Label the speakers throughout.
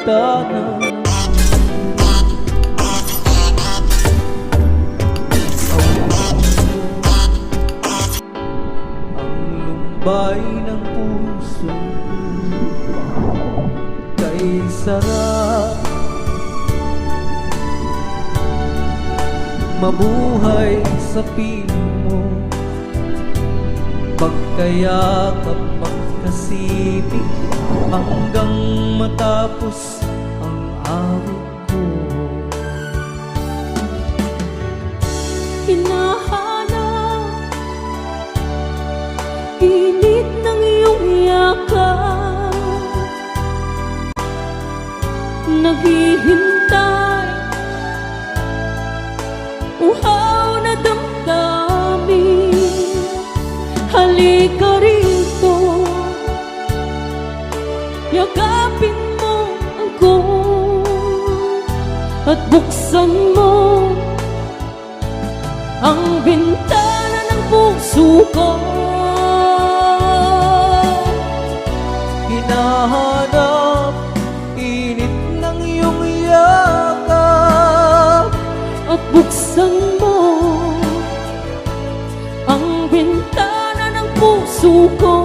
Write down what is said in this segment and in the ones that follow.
Speaker 1: bintana. Ang lumbay ng puso kay sarap mabuhay sa piling mo, pagkayakap, pagkasipig, hanggang matapos ang awit ko.
Speaker 2: Hinahanap init ng iyong yakap, naghihintay uhaw na damdamin. Halika rito, yakapin mo ako at buksan mo ang bintana ng puso ko.
Speaker 1: Hinahanap init ng iyong yakap
Speaker 2: At buksan mo ang bintana ng puso ko.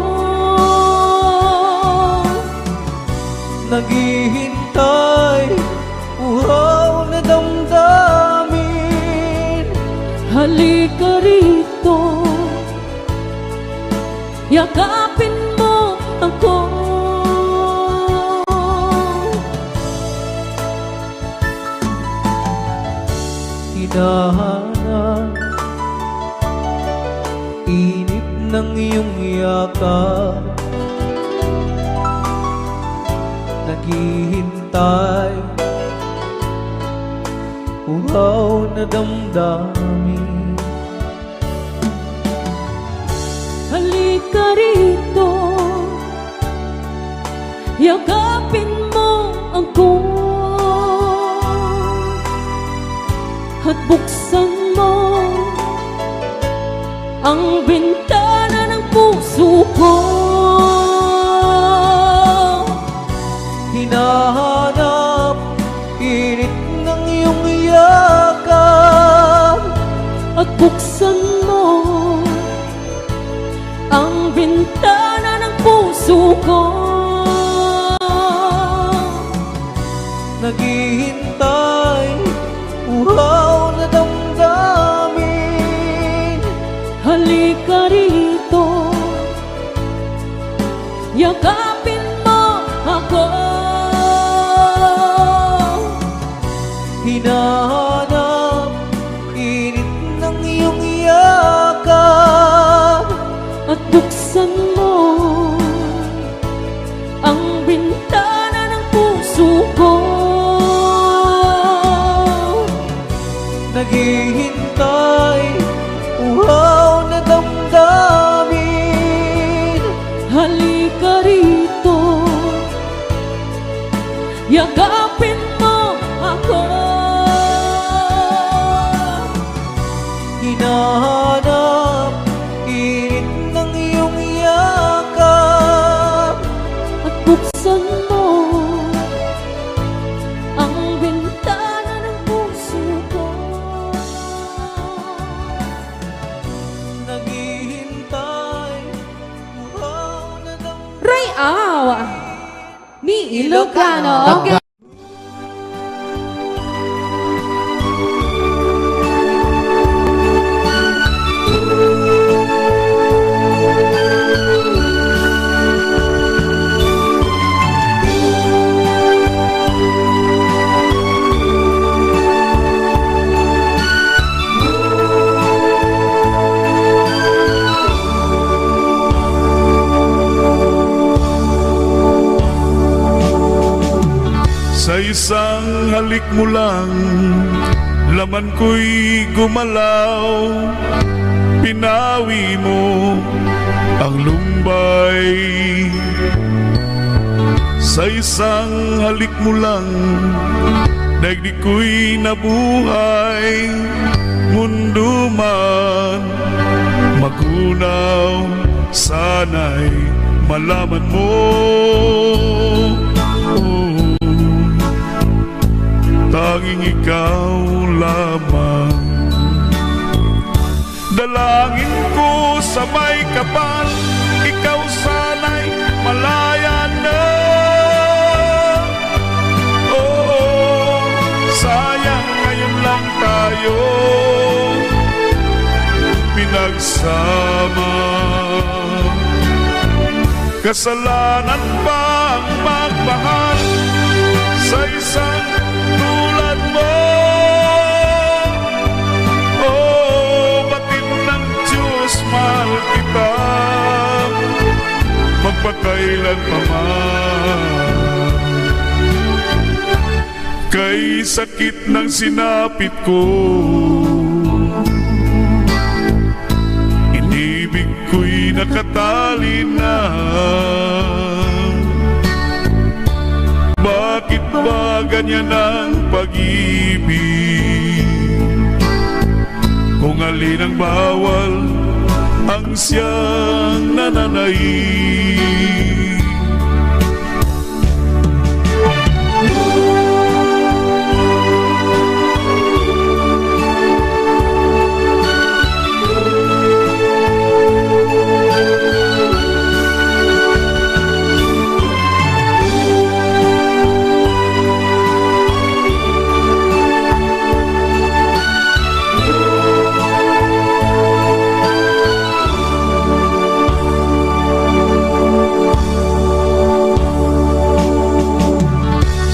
Speaker 1: naghihintay, uhaw na damdamin.
Speaker 2: Halika rito, yakapin mo ako.
Speaker 1: Hinahanap init ng iyong yakap, naghihintay, uhaw na damdamin.
Speaker 2: Halika rito, yakapin mo ako at buksan mo ang bintana ng puso ko.
Speaker 1: Hinahanap init ng iyong yakap,
Speaker 2: At buksan mo ang bintana ng puso ko.
Speaker 1: naghihintay, uhaw na damdamin.
Speaker 2: Halika rito, yakapin mo ako.
Speaker 1: Hinahanap init ng iyong yakap,
Speaker 2: At buksan mo ang bintana ng puso ko.
Speaker 1: naghihintay, uhaw na damdamin.
Speaker 2: Halika rito, yakapin mo ako.
Speaker 1: Hinahanap init ng iyong yakap,
Speaker 2: At buksan mo ang bintana ng puso ko.
Speaker 1: naghihintay, uhaw na damdamin.
Speaker 3: Ray Aw ni Ilocano. Okay.
Speaker 4: Sa isang halik mo lang, laman ko'y gumalaw. Pinawi mo ang lumbay. Sa isang halik mo lang, daigdig ko'y nabuhay. Mundo man magunaw, sana'y malaman mo. tanging ikaw lamang. Dalangin ko sa may kapal, ikaw sana'y malaya na. Oo, sayang ngayon lang tayo pinagsama. Kasalanan ba ang magmahal sa isang tulad mo? Oh, batid ng Diyos, mahal kita magpakailan pa man. Kay sakit ng sinapit ko, inibig ko'y nakatali na. Bakit ba ganyan ang pag-ibig? Kung alin ang bawal, ang siyang nananaig.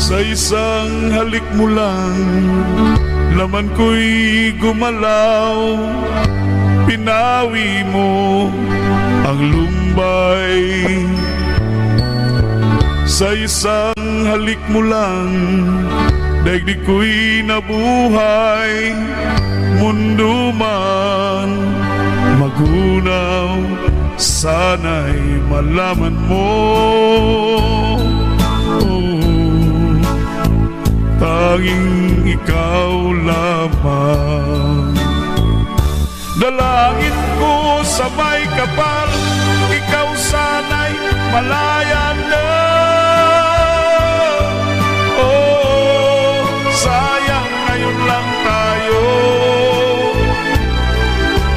Speaker 4: Sa isang halik mo lang, laman ko'y gumalaw. Pinawi mo ang lumbay. Sa isang halik mo lang, daigdig ko'y nabuhay. Mundo man magunaw, sana'y malaman mo. Tanging ikaw lamang. Dalangin ko sa may kapal, ikaw sana'y malaya na. Oh, sayang ngayon lang tayo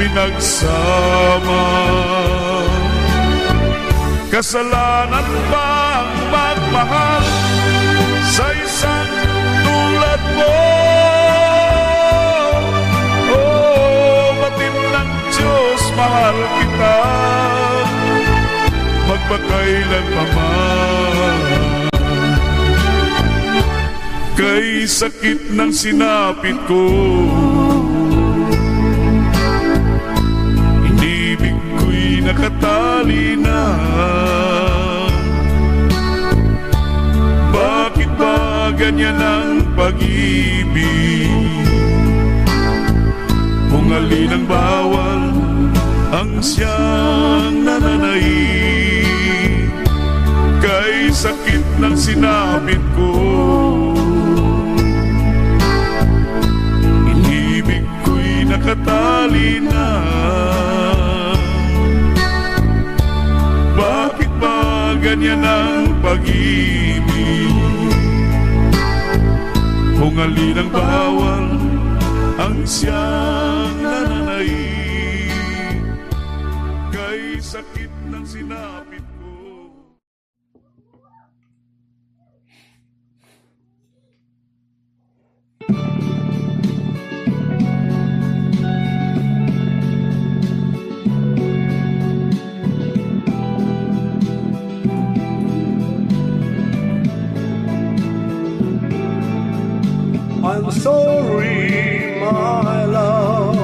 Speaker 4: pinagsama. Kasalanan ba ang magmahal sa isang tulad mo? Oh, batid ng Diyos, mahal kita magpakailan pa man. Kay sakit ng sinapit ko, inibig ko'y nakatali na. Bakit ba ganyan ang pag-ibig? Kung alin ang bawal, ang siyang nananaig. Kay sakit ng sinapit ko, inibig ko'y nakatali na. Bakit ba ganyan ang pag-ibig? Kung alin ang bawal, ang siyang nananaig. Kay sakit ng sinapit ko.
Speaker 5: I'm sorry, my love,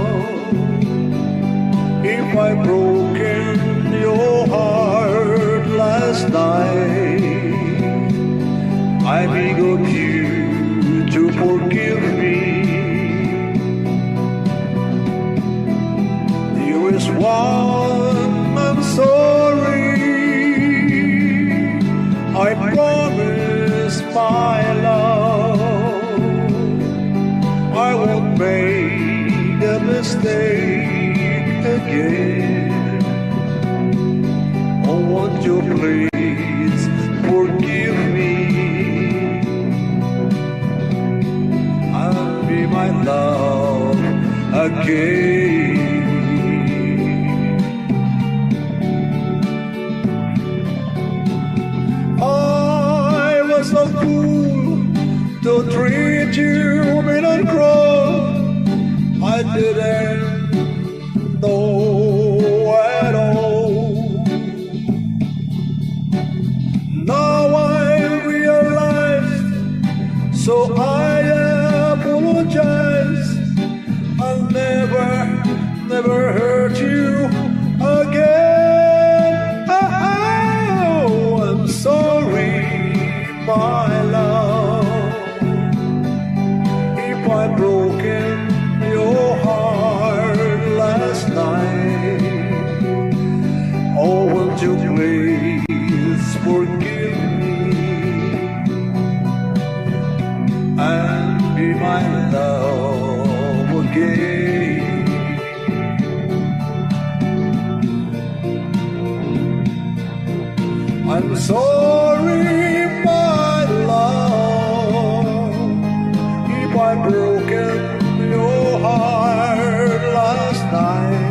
Speaker 5: if I broken your heart last night. I beg of you to forgive me. Dearest one, I'm sorry. I promise, my love, I won't make a mistake again. Oh, won't you please forgive me? I'm love again. I was a fool to treat you mean and cruel. I didn't know at all. Now I realize, so I apologize. I'll never hurt you again. Oh, I'm sorry, my love, if I've broken your heart last night. Oh, won't you please forgive me and be my love again. I'm sorry, my love, if I've broken your heart last night.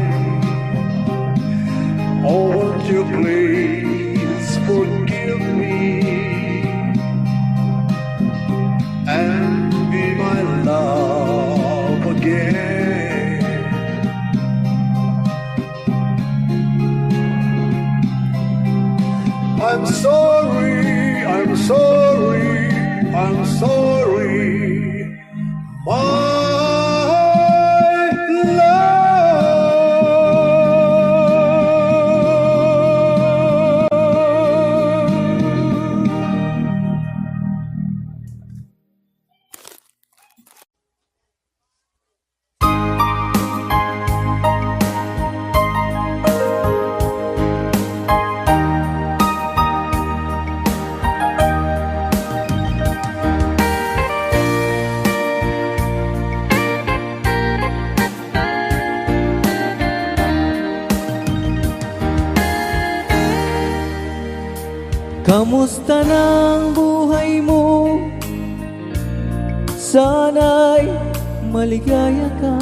Speaker 5: Oh, won't you please forgive me and be my love again. I'm sorry, I'm sorry, I'm sorry, my
Speaker 1: Kamusta ng buhay mo? Sana'y maligaya ka.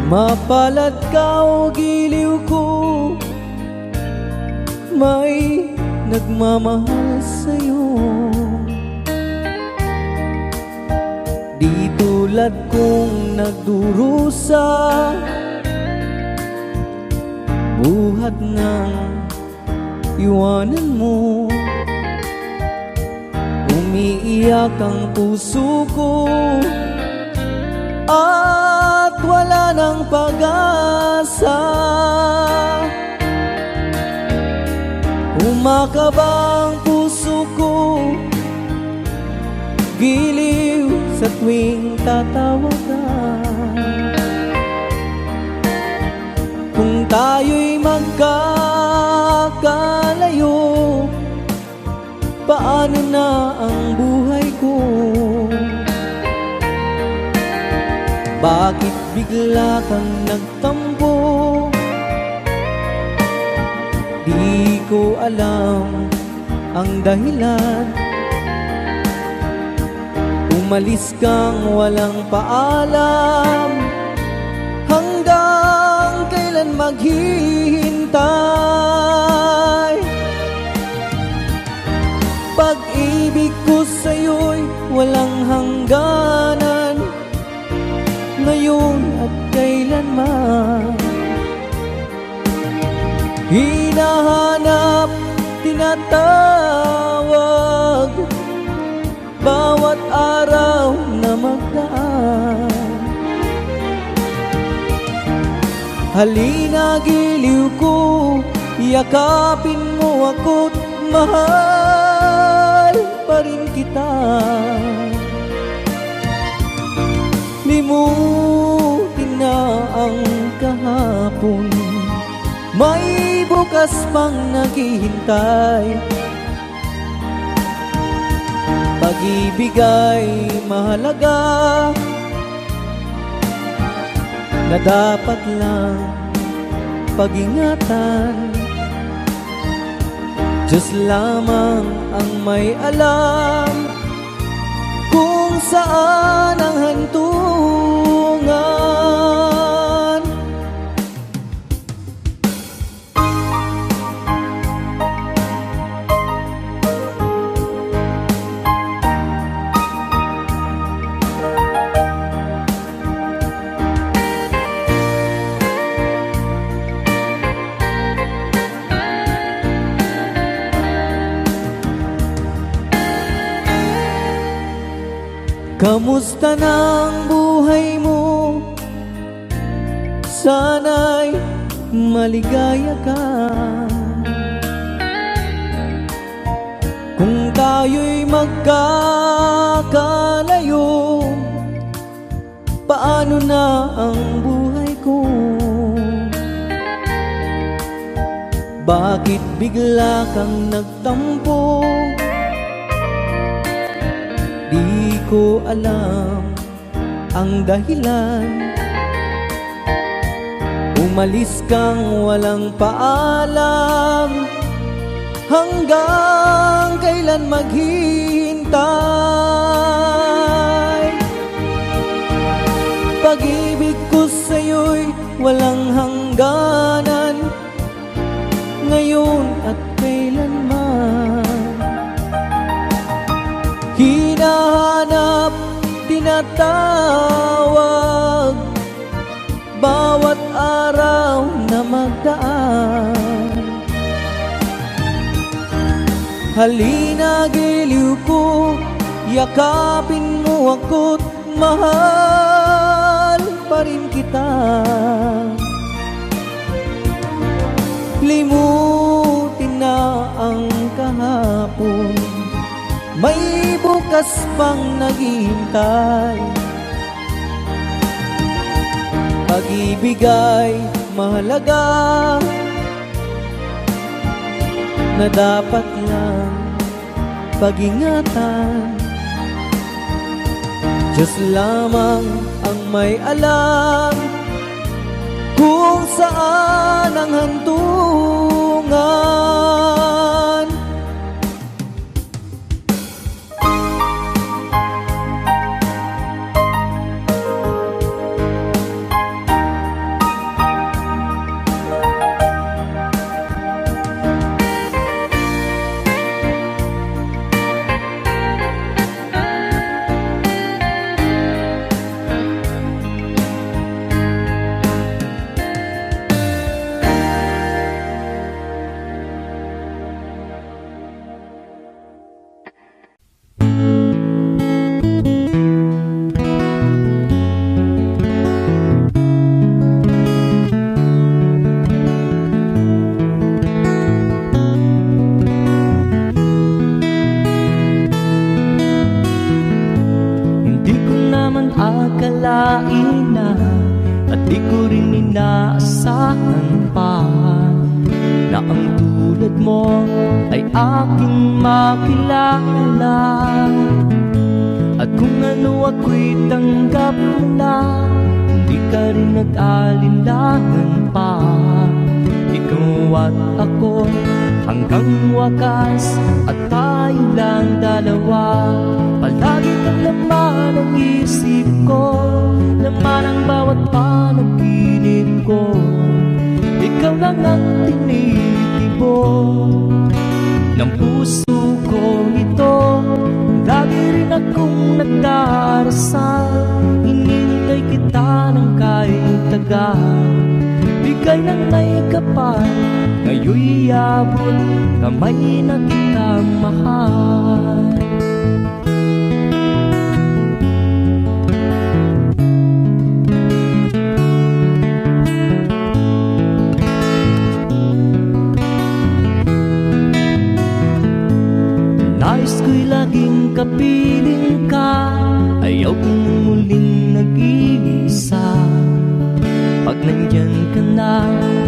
Speaker 1: Mapalad ka o giliw ko, may nagmamahal sa'yo. Di tulad kong nagdurusa, buhat ng iwanan mo. Umiiyak ang puso ko at wala ng pag-asa. Umakaba ang puso ko, giliw sa tuwing tatawag ka. Kung tayo'y magkakalayo, paano na ang buhay ko? Bakit bigla kang nagtampo? Di ko alam ang dahilan. Umalis kang walang paalam, hanggang kailan maghihintay? Pag-ibig ko sa'yo'y walang hangganan, ngayon at kailanman. Hinahanap, tinatawag, bawat araw na magdaan. Halina giliw ko, yakapin mo ako't mahal pa rin kita. Limutin na ang kahapon, may bukas pang naghihintay. Pag-ibig ay mahalaga, na dapat lang pag-ingatan. Diyos lamang ang may alam saan ang hantungan. Kamusta ng buhay mo? Sana'y maligaya ka. Kung tayo'y magkakalayo, paano na ang buhay ko? Bakit bigla kang nagtampo? Di ko alam ang dahilan. Umalis kang walang paalam. Hanggang kailan maghihintay? Pag-ibig ko sa'yo'y walang hangganan, ngayon at kailanman. Hinahanap, tinatawag, bawat araw na magdaan. Halina, giliw ko, yakapin mo ako't mahal pa rin kita. Limutin na ang kahapon, may bukas pang naghihintay. Pag-ibig ay mahalaga, na dapat lang pag-ingatan. Diyos lamang ang may alam kung saan ang hantungan. Akalain na at di ko rin inaasahan pa na ang tulad mo ay aking makilala. At kung ano ako'y tanggap mo na, hindi ka rin nag-alinlangan pa. Ikaw at ako hanggang wakas, at tayo lang dalawa. Palagi kang laman ang isip ko, laman ang bawat panaginip ko. Ikaw lang ang tinitibok ng puso ko ito. Lagi rin akong nagdarasal, hinintay kita ng kahit tagal. Bigay ng may kapal, ngayon'y abot kamay na kitang mahal. Nais ko'y laging kapiling ka, ayaw kong muling nag-iisa. Pag nandyan ka na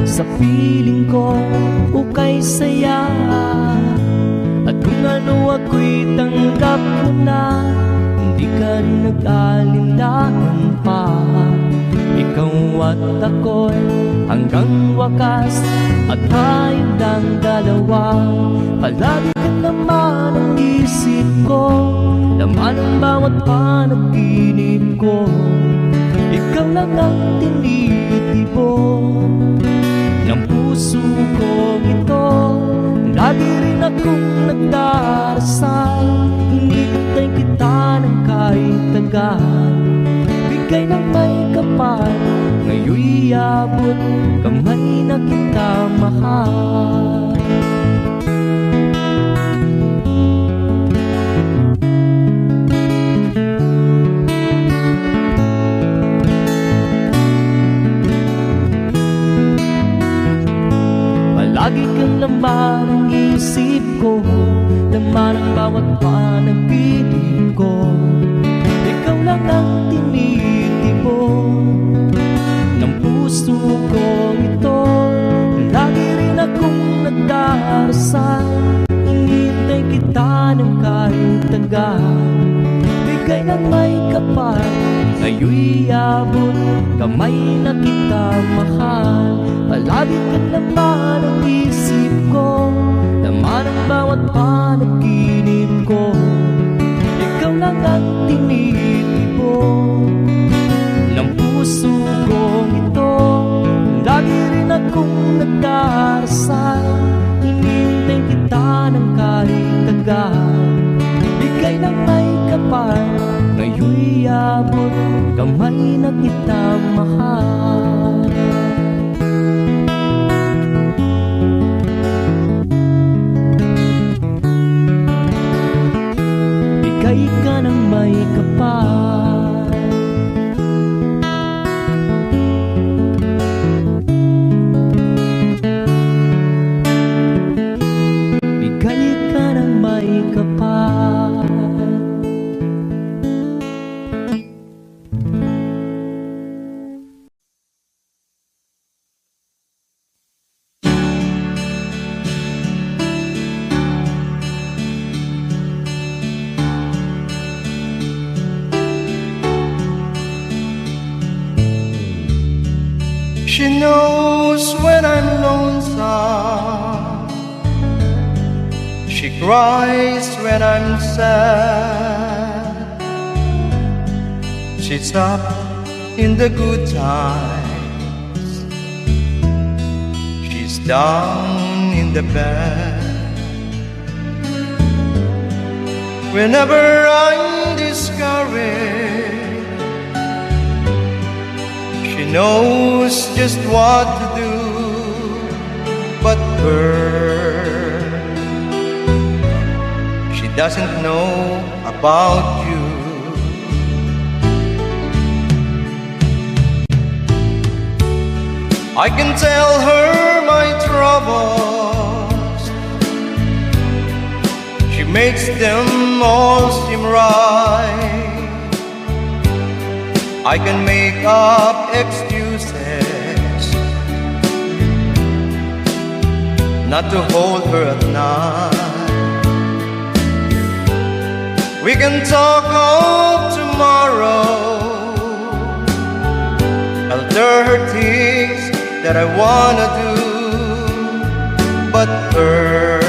Speaker 1: sa piling ko, ukay saya. At kung ano ako'y tanggap mo na, hindi ka rin nag-alinlangan pa. Ikaw at ako'y hanggang wakas, at tayong lang dalawa. Palagi ka naman ang isip ko, laman ng bawat panaginip ko. Ikaw lang ang tinitibon ng puso kong ito. Lagi rin akong nagdarasal, hinihintay kita ng kahit tagal. Bigay ng may kapal, ngayon'y abot kamay na kita mahal. Palagi kang laman ng isip ko, laman ang bawat panaginip ko. Ikaw lang ang tinitibon ng puso kong ito. Lagi rin akong nagdarasal, hinihintay kita ng kahit tagal. Bigay ng may kapal, ngayon'y abot kamay na kita mahal. Palagi kang laman ang isip ko, laman ang bawat panaginip ko. Ikaw lang ang tinitibon ng puso kong ito. Lagi rin akong nagdarasal, hinihintay kita ng kahit tagal. Bigay ng may kapal, ngayon'y abot kamay na kita mahal. Bigay ka ng may kapal, bigay ka ng may kapal.
Speaker 6: She knows when I'm lonesome, she cries when I'm sad. She's up in the good times, she's down in the bad. Whenever I'm discouraged, she knows just what to do. But her, she doesn't know about you. I can tell her my troubles, she makes them all seem right. I can make up excuses not to hold her at night. We can talk of tomorrow, I'll tell her things that I wanna do. But her,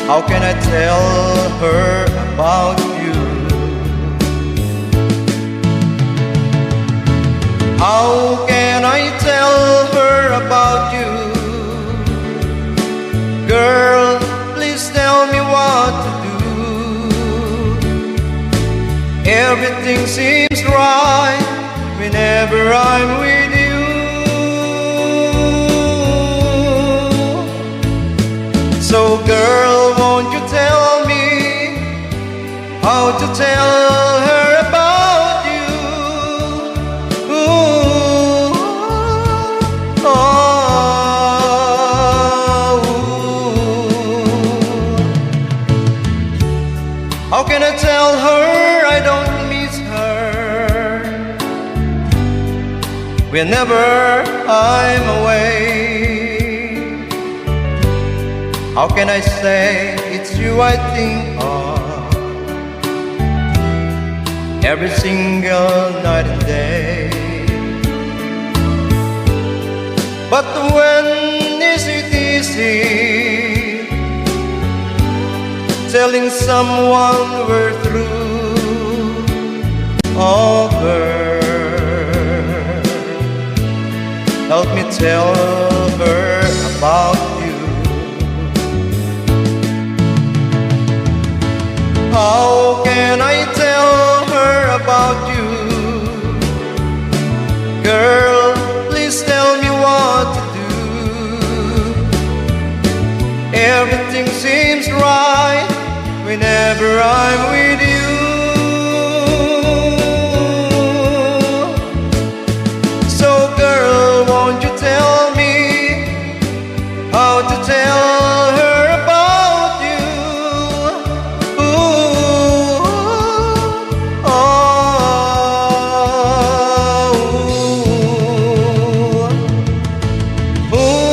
Speaker 6: how can I tell her about you? How can I tell her about you? Girl, please tell me what to do. Everything seems right whenever I'm with you. So girl, won't you tell me how to tell her about you? How can I tell her I don't miss her whenever I'm away? How can I say it's you I think of every single night and day? But when is it easy telling someone we're through. Oh girl, help me tell her about you. How can I tell her about you? Girl, please tell me what to do. Everything seems right whenever I'm with you. So girl, won't you tell me how to tell her about you? Ooh, oh, ooh, ooh,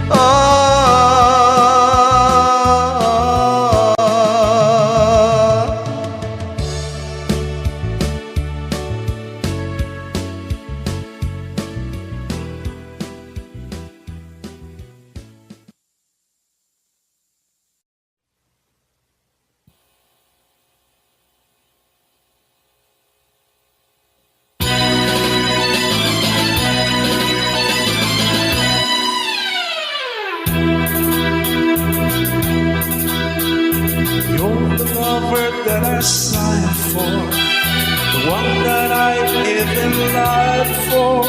Speaker 6: ah.
Speaker 4: You're the lover that I sighed for, the one that I live and lied for,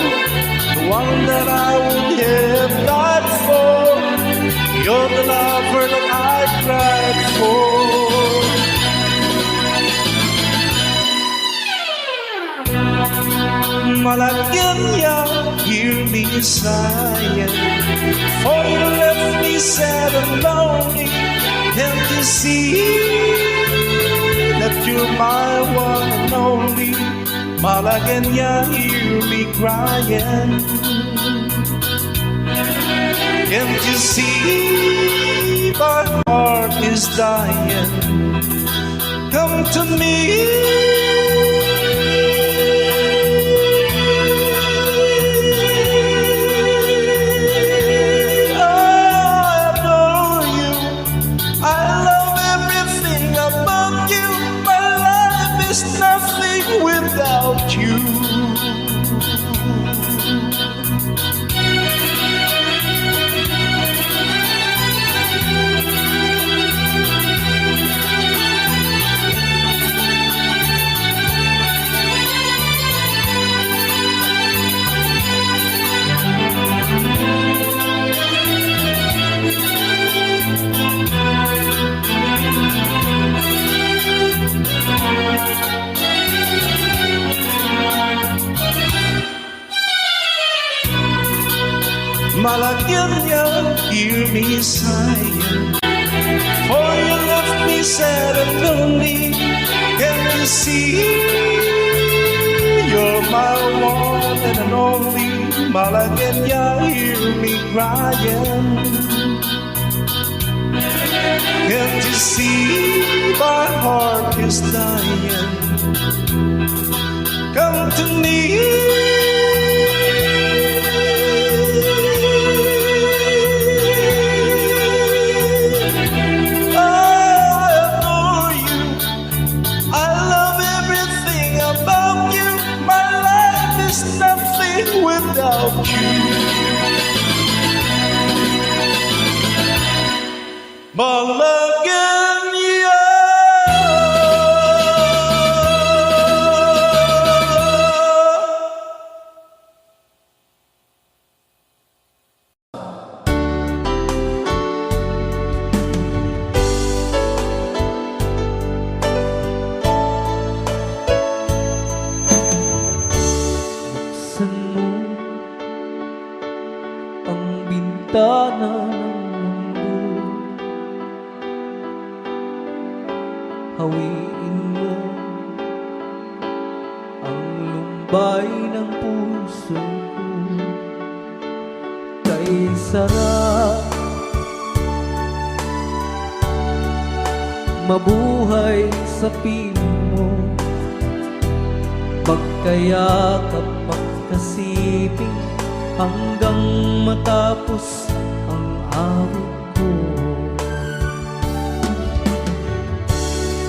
Speaker 4: the one that I would have died for. You're the lover that I cried for. Malagueña, hear me sighing, for you left me sad and lonely. Can't you see that you're my one and only? Malagueña, hear me crying. Can't you see my heart is dying? Come to me. Nothing without you. Malagueña, hear me sighing, for you left me sad and lonely. Can you see you're my one and only? Malagueña, hear me crying. Can't you see my heart is dying? Come to me. Without you, Malagueña.
Speaker 1: Buksan mo ang bintana ng mundo, hawiin mo ang lumbay ng puso ko. Kay sarap mabuhay sa piling mo, magkayakap magkasiping hanggang matapos ang awit ko.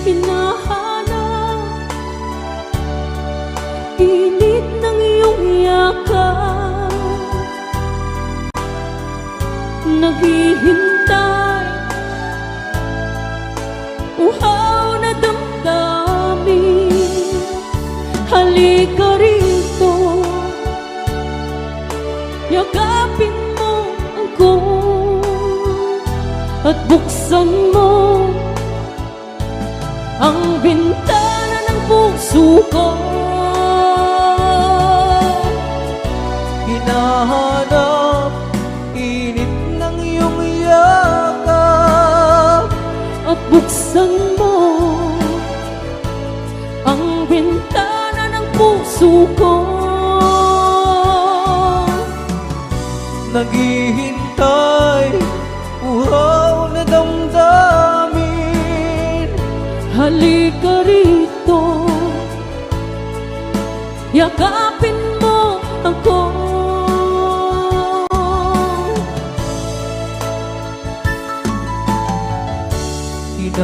Speaker 2: Hinahanap init ng iyong yakap, naghihintay uhaw na damdamin. Halika rito, yakapin mo ako at buksan mo ang bintana ng puso ko.
Speaker 1: Hinahanap init ng iyong yakap
Speaker 2: At buksan mo ang bintana ng puso ko.
Speaker 1: naghihintay, uhaw na damdamin.
Speaker 2: Halika rito, yakapin mo ako.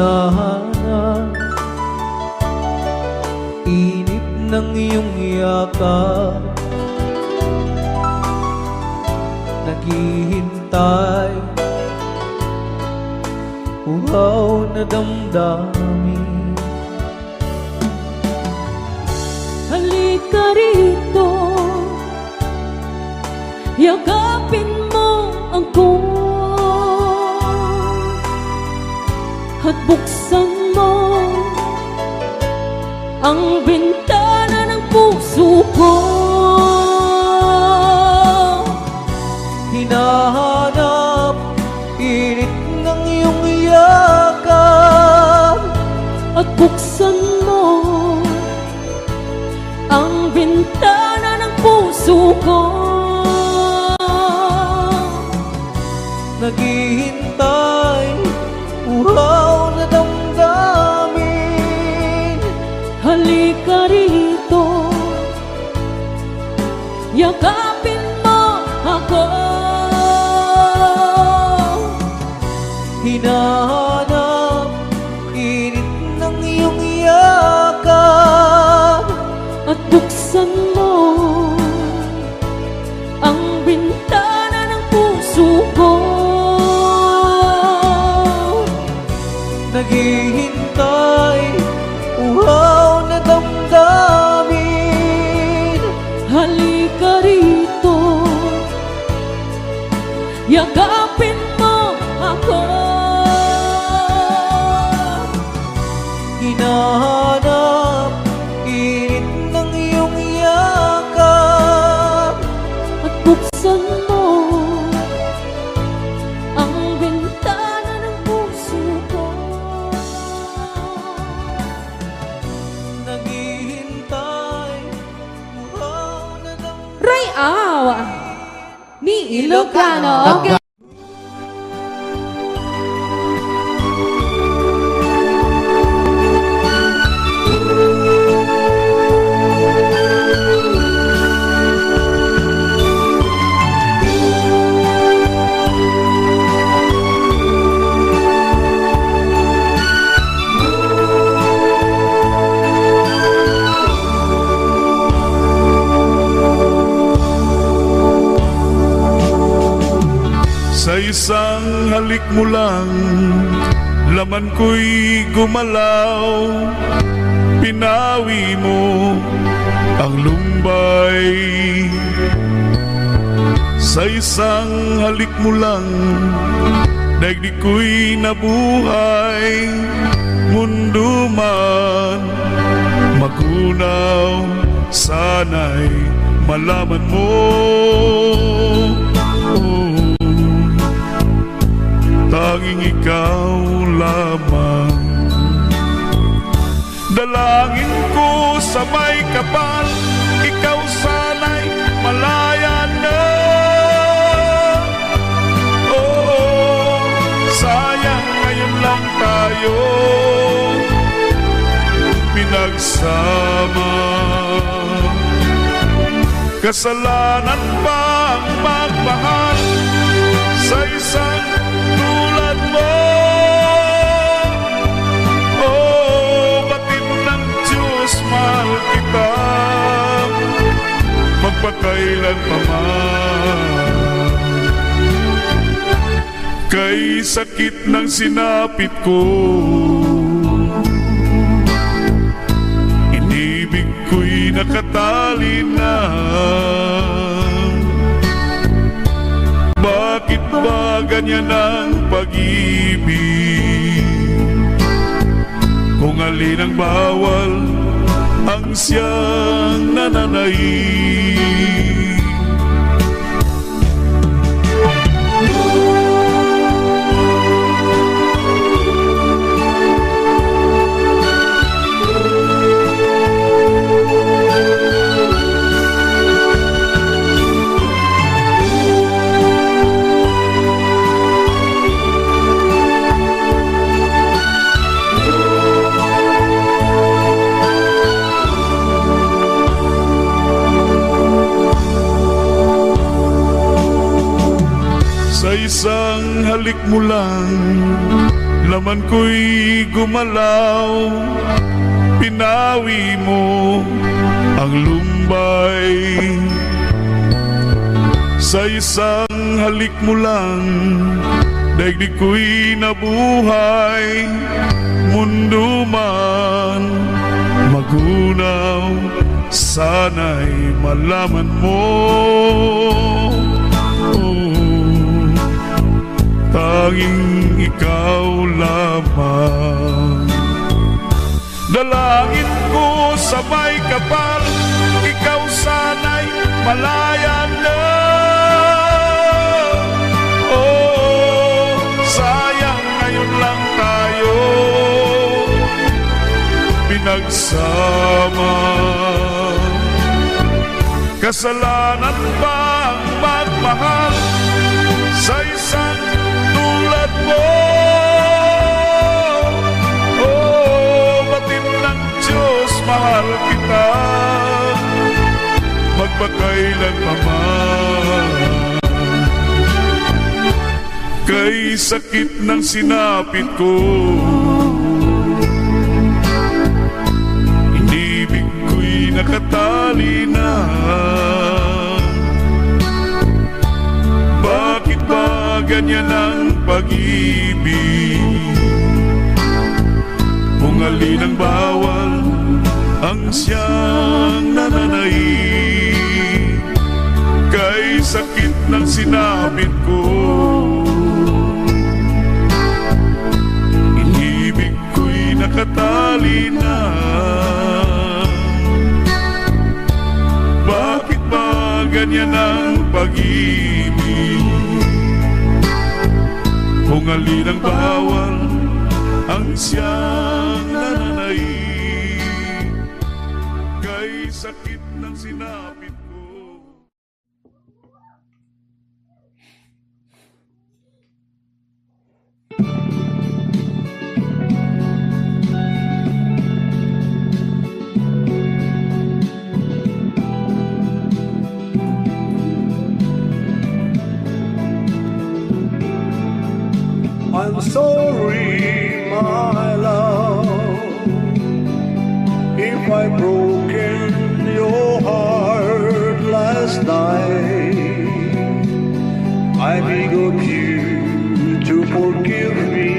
Speaker 1: Hinahanap init ng iyong yakap, naghihintay, uhaw na damdamin.
Speaker 2: Halika rito, yakapin mo ako at buksan mo ang bintana ng puso ko.
Speaker 1: Hinahanap init ng iyong yakap,
Speaker 2: At buksan mo ang bintana ng puso ko.
Speaker 1: naghihintay, uhaw na damdamin.
Speaker 2: Halika rito, yakapin mo ako.
Speaker 1: Hinahanap init ng iyong yakap,
Speaker 2: At buksan mo ang bintana ng puso ko.
Speaker 1: naghihintay, uhaw na damdamin.
Speaker 2: Halika rito, yakapin mo ako.
Speaker 1: Hinahanap init ng iyong yakap,
Speaker 2: At buksan mo ang bintana ng puso ko.
Speaker 1: naghihintay, uhaw na damdamin.
Speaker 3: Ray Aw ni Ilocano.
Speaker 4: Sa isang halik mo lang, laman ko'y gumalaw. Pinawi mo ang lumbay. Sa isang halik mo lang, daigdig ko'y nabuhay. Mundo man magunaw, sana'y malaman mo. Tanging ikaw lamang. Dalangin ko sa may kapal, ikaw sana'y malaya na. Oo, sayang ngayon lang tayo pinagsama. Kasalanan ba ang magmahal sa isang magpakailan pa man. Kay sakit ng sinapit ko, inibig ko'y nakatali na. Bakit ba ganyan ang pag-ibig? Kung alin ang bawal, ang siyang nananaig. Sa isang halik mo lang, laman ko'y gumalaw. Pinawi mo ang lumbay. Sa isang halik mo lang, daigdig ko'y nabuhay. Mundo man magunaw, sana'y malaman mo. Tanging ikaw lamang. Dalangin ko sa may kapal, ikaw sana'y malaya na. Oh, sayang ngayon lang tayo pinagsama. Kasalanan ba ang magmahal sa isang tulad mo? Oh, batin ng Diyos, mahal kita, magpakailan pa man. Kay sakit ng sinapit ko, inibig ko'y nakatali na. Bakit ba ganyan ang pag-ibig? Kung alin ang bawal, ang siyang nananaig. Kay sakit ng sinapit ko, inibig ko'y nakatali na. Bakit ba ganyan ang pag-ibig? Kung alin ang bawal, ang siyang nananaig. Kay sakit ng sinapit ko.
Speaker 5: I'm sorry, my love, if I've broken your heart last night. I beg of you to forgive me.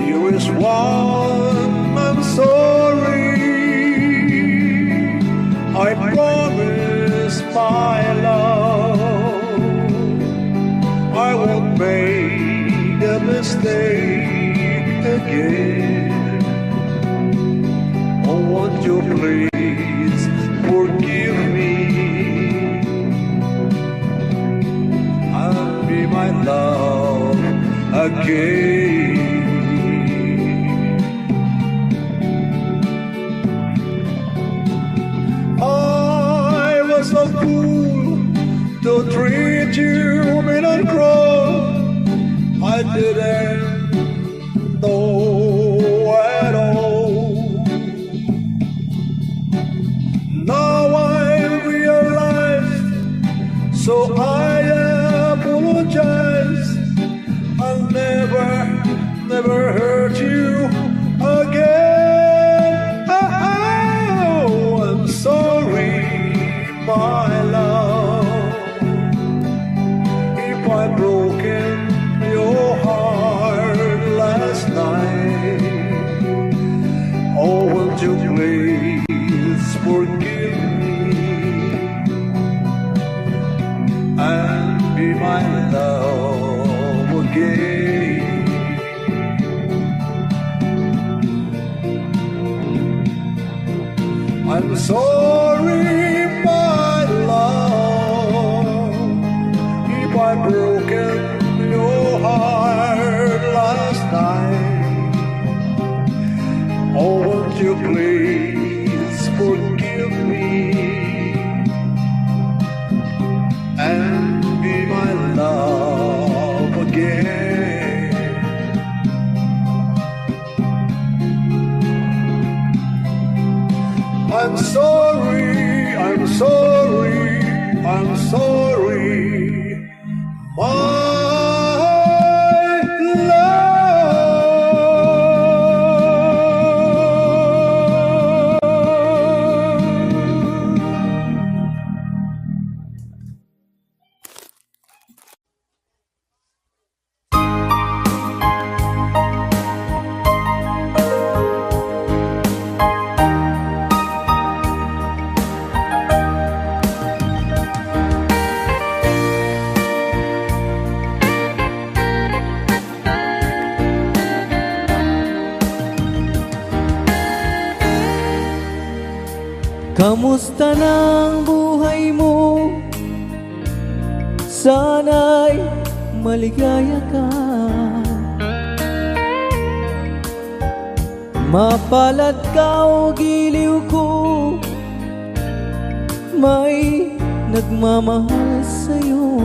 Speaker 5: Dearest one, I'm sorry. I promise, my love, I won't make a mistake again. Oh, won't you please forgive me and be my love again? I was a fool to treat you mean and cruel. I didn't know at all. Now I realize, so I apologize. I'll never hurt you again. Oh, my love, if I broken your heart last night, oh, won't you please forgive me and be my love again. I'm sorry, my love, if I broken your heart last night. Oh, won't you please forgive me and be my love again. I'm sorry, I'm sorry, I'm sorry, my love.
Speaker 1: Kamusta ng buhay mo? Sana'y maligaya ka. Mapalad ka o giliw ko, may nagmamahal sa'yo.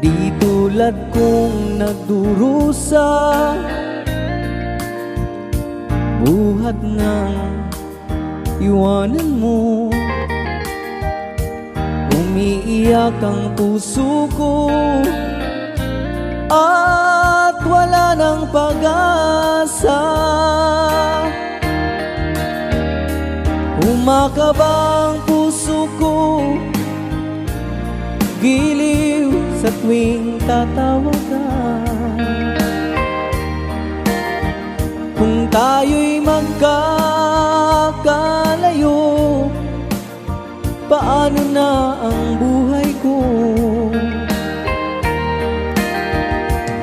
Speaker 1: Di tulad kong nagdurusa, buhat ng iwanan mo. Umiiyak ang puso ko at wala ng pag-asa. Umakaba ang puso ko, giliw sa tuwing tatawag ka. Kung tayo'y magkakalayo, paano na ang buhay ko?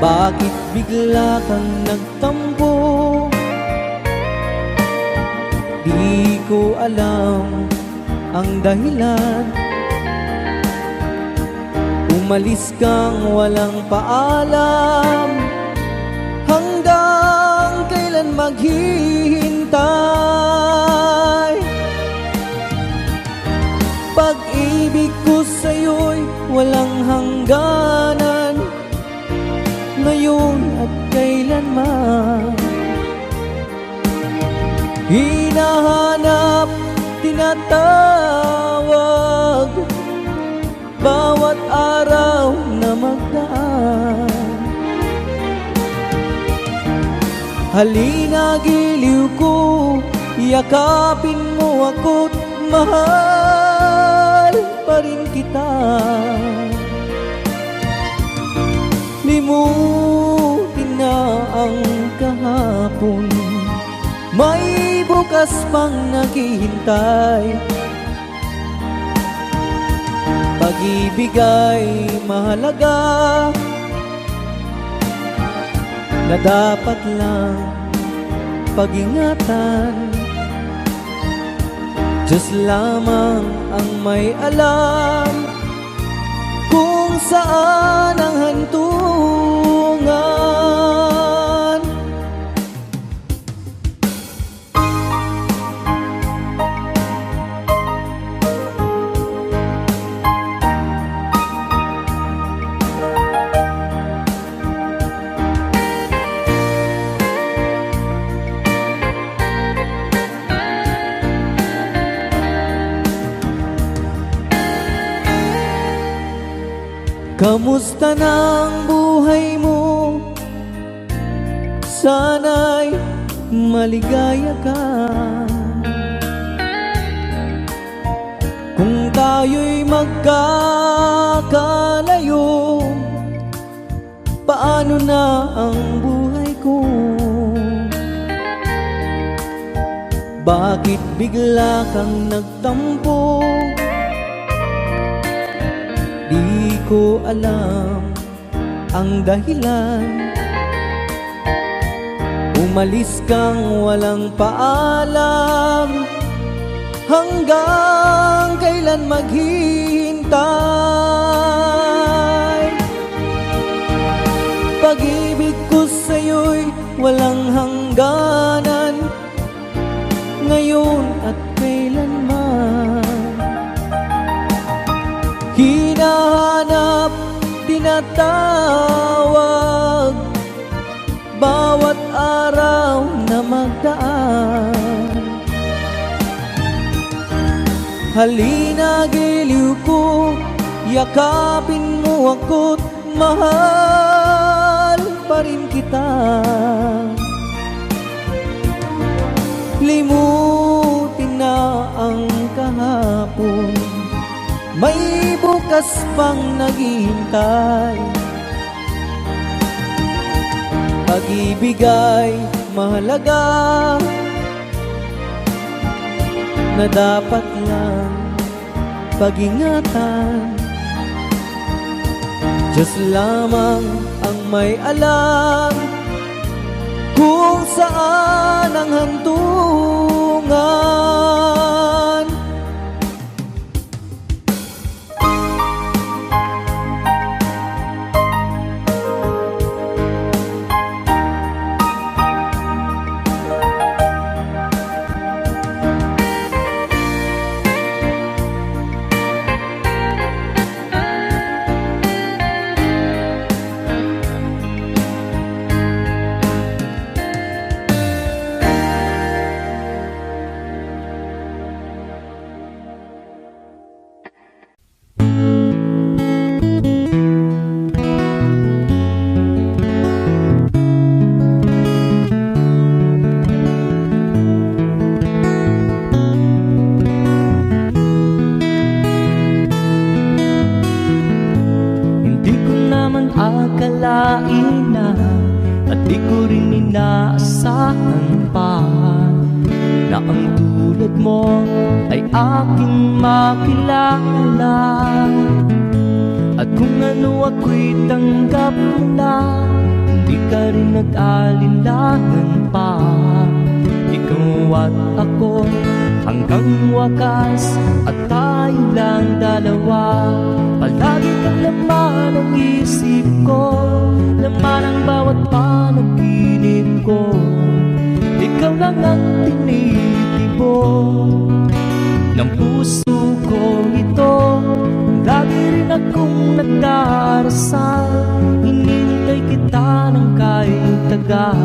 Speaker 1: Bakit bigla kang nagtampo? Di ko alam ang dahilan. Umalis kang walang paalam, hanggang kailan maghihintay? Pag-ibig ko sa'yo'y walang hangganan, ngayon at kailanman. Hinahanap, tinatawag, bawat araw na magdaan. Halina giliw ko, yakapin mo ako't mahal pa rin kita. Limutin na ang kahapon, may bukas pang naghihintay. Pag-ibig ay mahalaga, na dapat lang pag-ingatan. Diyos lamang ang may alam kung saan ang hantungan. Kamusta ng buhay mo? Sana'y maligaya ka. tayo'y magkakalayo, paano na ang buhay ko? Bakit bigla kang nagtampo? Di ko alam ang dahilan. Umalis kang walang paalam, hanggang kailan maghihintay? Pag-ibig ko sa'yo'y walang hangganan, ngayon at kailanman. Hinahanap, tinatawag, bawat araw na magdaan. Halina, giliw ko, yakapin mo ako't mahal pa rin kita. Limutin na ang kahapon, may bukas pang naghihintay. Pag-ibig ay mahalaga, na dapat lang pag-ingatan. Diyos lamang ang may alam kung saan ang hantungan. Akalain na at di ko rin inaasahan pa na ang tulad mo ay aking makilala. At kung ano ako'y tanggap mo na, hindi ka rin nag-alinlangan pa. Ikaw at ako hanggang wakas, at tayo lang dalawa. Palagi kang laman ng isip ko, laman ang bawat panaginip ko. Ikaw lang ang tinitibok ng puso ko ito. Lagi rin akong nagdarasal, hinintay kita ng kahit tagal.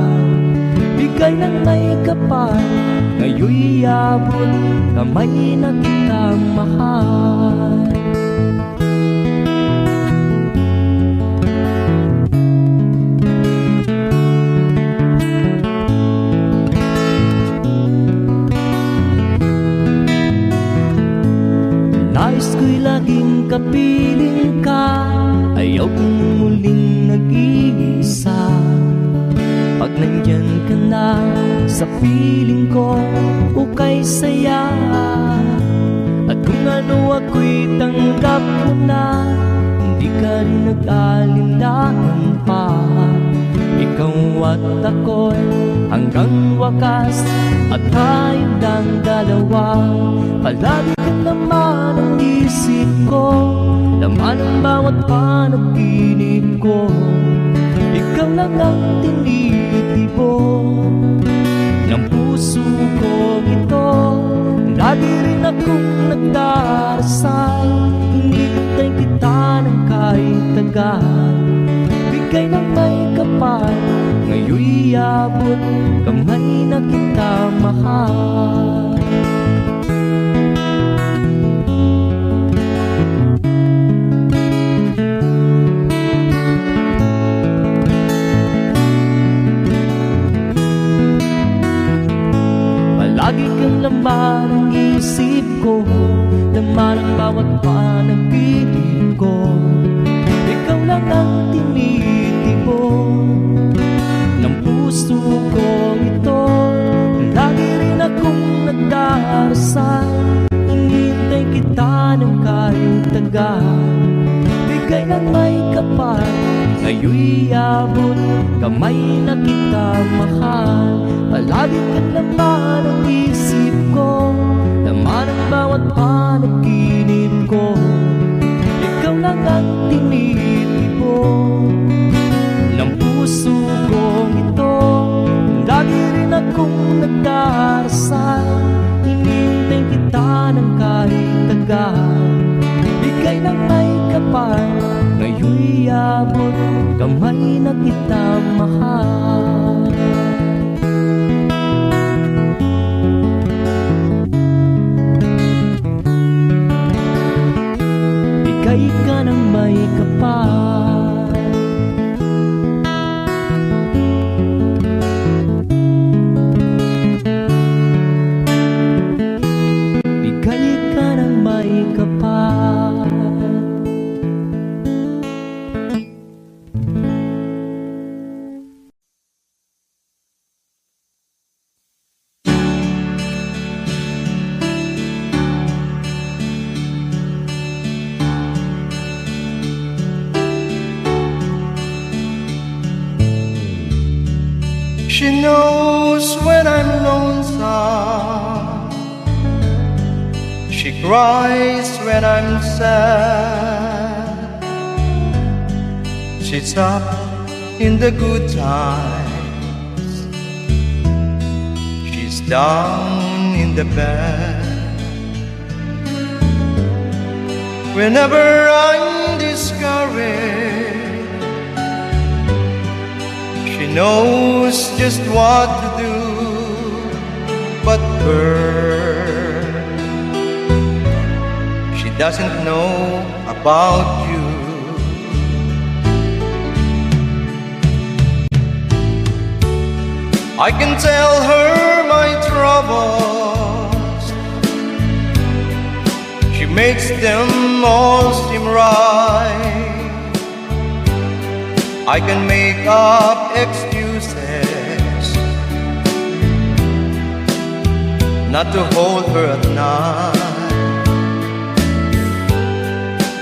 Speaker 1: Bigay ng may kapal, ngayon'y abot kamay na kita mahal. Nais ko'y laging kapiling ka, ayaw kong muling nag-iisa. Pag nandyan ka na sa piling ko, ukay saya. At kung ano ako'y tanggap mo na, hindi ka rin nag-alinlangan pa. Ikaw at ako'y hanggang wakas, at tayo lang dalawa. Palagi ka naman ang isip ko, laman ang bawat panaginip ko. Ikaw lang ang tinitibok ng puso ko ito. Lagi rin akong nagdarasal, hinintay kita ng kahit tagal. Bigay ng may kapal, ngayon'y abot kamay na kita mahal. Lagi kang laman ng isip ko, laman ang bawat panaginip ko. Ikaw lang ang tinitipon ng puso kong ito. Lagi rin akong nagdarasal, hinihintay kita ng kahit tagal. Bigay ng may kapal, ngayon'y abot kamay na kita mahal. Palagi ka naman ang isip ko, laman ang bawat panaginip ko. Ikaw lang ang tinitipon ng puso kong ito. Lagi rin akong nagdarasal, hinihintay kita ng kahit tagal. Bigay ng may kapal, ngayon'y abot kamay na kita mahal. Bigay ka ng may kapal, bigay ka ng may kapal.
Speaker 6: She knows when I'm lonesome. She cries when I'm sad. She's up in the good times. She's down in the bad. Whenever I'm discouraged, she knows just what to do. But her, she doesn't know about you. I can tell her my troubles. She makes them all seem right. I can make up excuses not to hold her at night.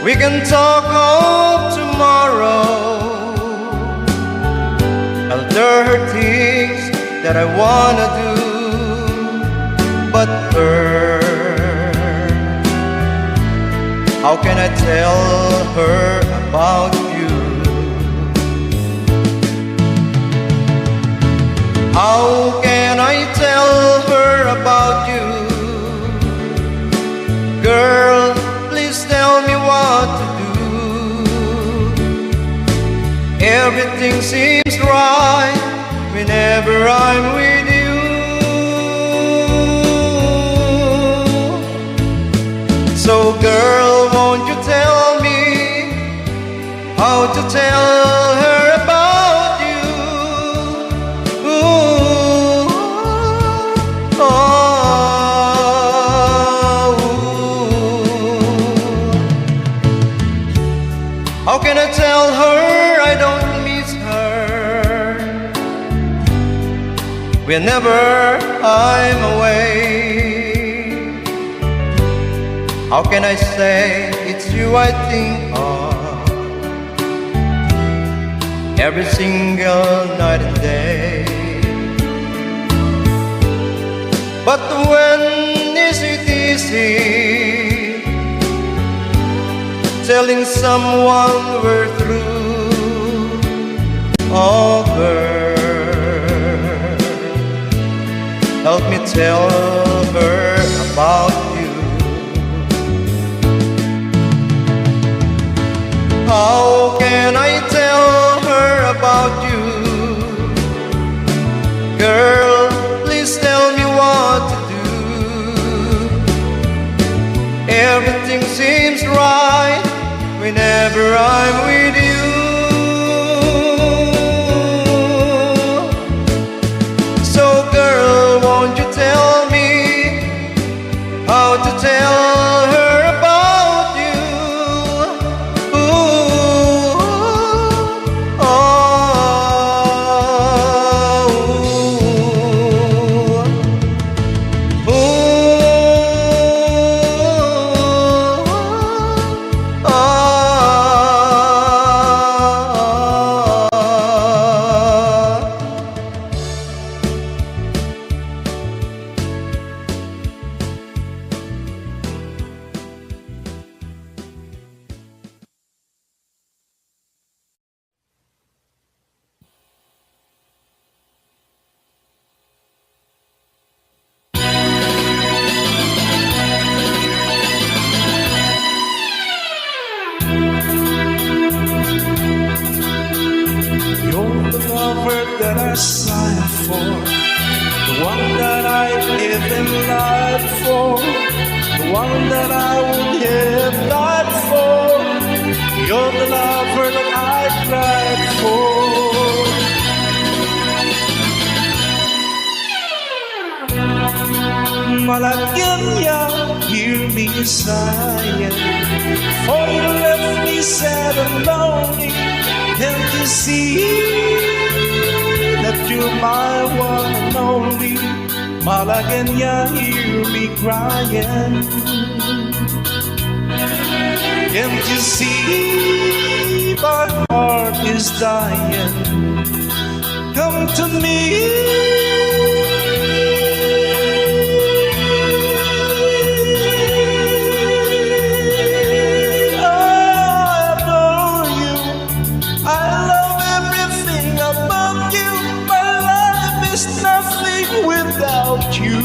Speaker 6: We can talk of tomorrow. I'll tell her things that I wanna do. But her, how can I tell her about you? How can I tell her about you? Girl, please tell me what to do. Everything seems right whenever I'm with you. So girl, won't you tell me how to tell her about you? Ooh, oh, how can I tell her I don't miss her whenever I'm away? How can I say it's you I think of every single night and day? But when is it easy telling someone we're through? Oh girl, help me tell her about you. How can I tell her about you? Girl, please tell me what to do. Everything seems right whenever I'm with you. So girl, won't you tell me how to tell her about
Speaker 4: for, the one that I live and lied for, the one that I would have died for. You're the lover that I cried for. Malagueña, hear me sighing, for you left me sad and lonely. Can't you see that you're my one and only? Malagueña, hear me crying. Can't you see my heart is dying? Come to me. Without you,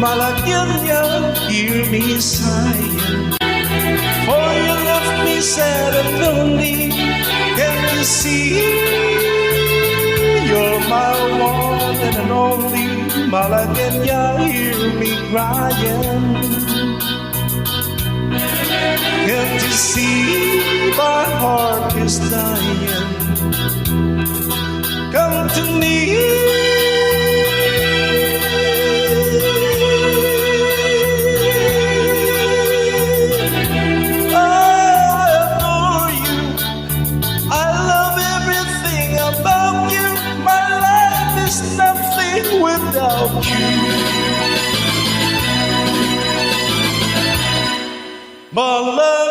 Speaker 4: Malagueña, hear me sighing, for you left me sad and lonely. Can you see you're my one and only? Malagueña, hear me crying. Can't you see my heart is dying? Come to me. Without you, Malagueña.